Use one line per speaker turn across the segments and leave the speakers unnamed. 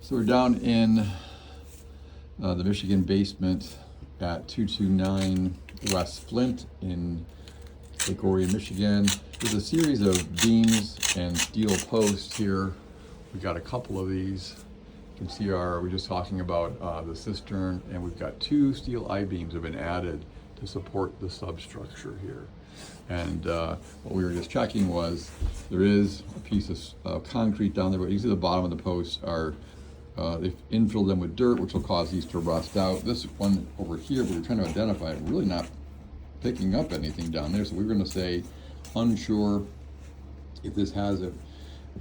So we're down in the Michigan basement at 229 West Flint in Lake Orion, Michigan. There's a series of beams and steel posts here. We got a couple of these. You can see we're just talking about the cistern, and we've got two steel I-beams have been added to support the substructure here. And what we were just checking was there is a piece of concrete down there, but you see the bottom of the posts are they've infilled them with dirt, which will cause these to rust out. This one over here, we're trying to identify it, really not picking up anything down there. So we're going to say unsure if this has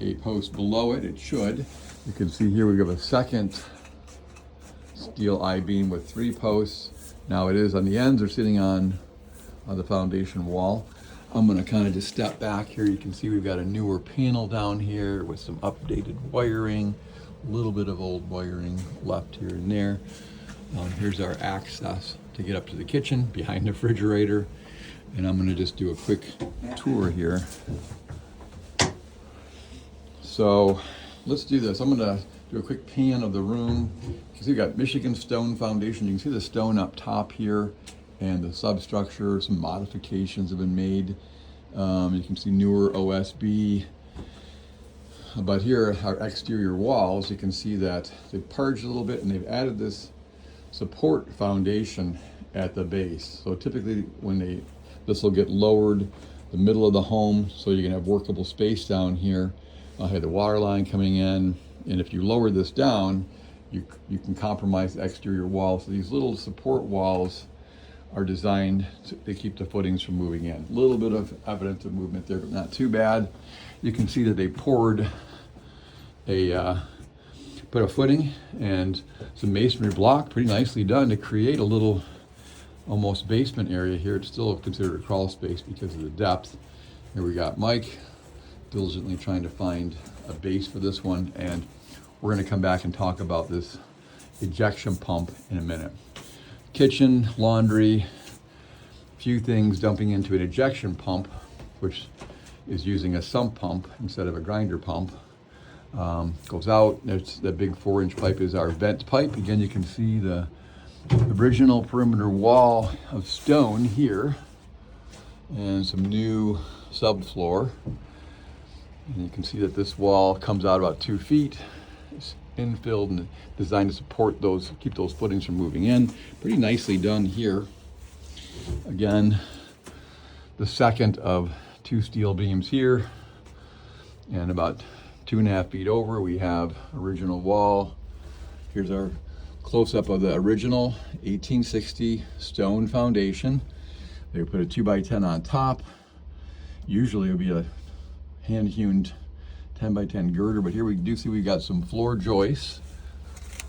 a post below it. It should. You can see here we have a second steel I-beam with three posts. Now it is on the ends, they're sitting on the foundation wall. I'm going to kind of just step back here. You can see we've got a newer panel down here with some updated wiring, a little bit of old wiring left here and there. Here's our access to get up to the kitchen behind the refrigerator. And I'm going to just do a quick tour here. So let's do this. I'm going to do a quick pan of the room. You can see we've got Michigan stone foundation. You can see the stone up top here and the substructure. Some modifications have been made. You can see newer OSB. But here, our exterior walls, you can see that they've purged a little bit and they've added this support foundation at the base. So typically this will get lowered the middle of the home so you can have workable space down here. I had the water line coming in, and if you lower this down, you can compromise the exterior wall. So these little support walls are designed to keep the footings from moving in. A little bit of evidence of movement there, but not too bad. You can see that they poured put a footing and some masonry block, pretty nicely done, to create a little almost basement area here. It's still considered a crawl space because of the depth. Here we got Mike diligently trying to find a base for this one, and we're going to come back and talk about this ejection pump in a minute. Kitchen, laundry, few things dumping into an ejection pump, which is using a sump pump instead of a grinder pump. Goes out. There's the big 4-inch pipe is our vent pipe. Again, you can see the original perimeter wall of stone here and some new subfloor. And you can see that this wall comes out about 2 feet. It's infilled and designed to support those, keep those footings from moving in. Pretty nicely done here. Again, the second of 2 steel beams here, and about 2.5 feet over we have original wall. Here's our close-up of the original 1860 stone foundation. They put a 2x10 on top. Usually it would be a hand-hewn 10x10 girder, but here we do see we got some floor joists.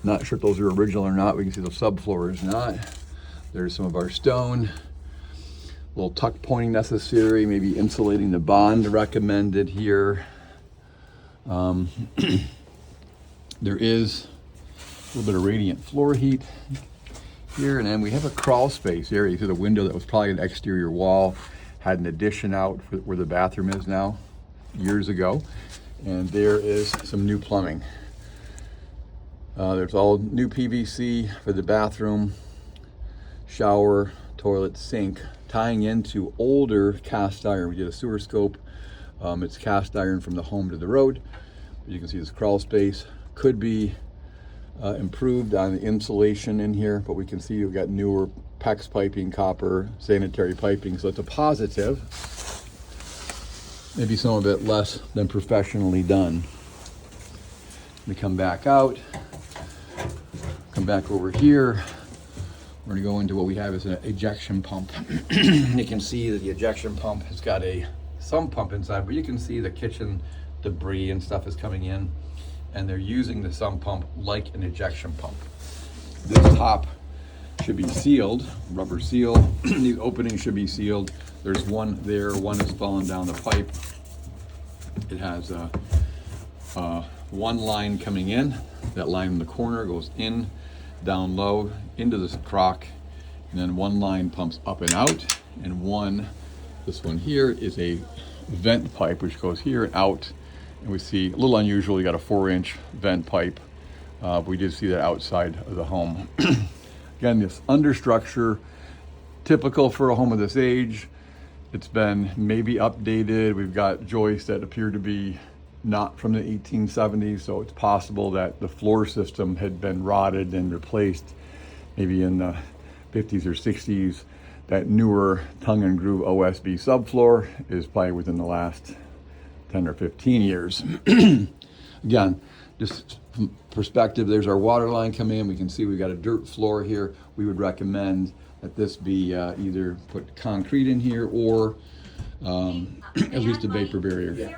Not sure if those are original or not. We can see the subfloor is not. There's some of our stone. A little tuck pointing necessary, maybe insulating the bond recommended here. There is a little bit of radiant floor heat here, and then we have a crawl space area. You see the window that was probably an exterior wall, had an addition out where the bathroom is now, years ago. And there is some new plumbing. There's all new PVC for the bathroom, shower, toilet, sink, tying into older cast iron. We did a sewer scope. It's cast iron from the home to the road. You can see this crawl space could be improved on the insulation in here, but we can see we've got newer PEX piping, copper, sanitary piping, so it's a positive. Maybe some of it less than professionally done. We come back out, come back over here. We're gonna go into what we have as an ejection pump. You can see that the ejection pump has got a sump pump inside, but you can see the kitchen debris and stuff is coming in, and they're using the sump pump like an ejection pump. This top should be sealed, rubber seal. These openings should be sealed. There's one there, one is falling down the pipe. It has one line coming in. That line in the corner goes in, down low, into this crock, and then one line pumps up and out, and this one here is a vent pipe which goes here and out. And we see, a little unusual, you got a 4-inch vent pipe We did see that outside of the home. Again, this understructure, typical for a home of this age. It's been maybe updated. We've got joists that appear to be not from the 1870s, so it's possible that the floor system had been rotted and replaced maybe in the 50s or 60s. That newer tongue and groove OSB subfloor is probably within the last 10 or 15 years. Again, just from perspective, there's our water line coming in. We can see we've got a dirt floor here. We would recommend that this be either put concrete in here or at least a vapor barrier.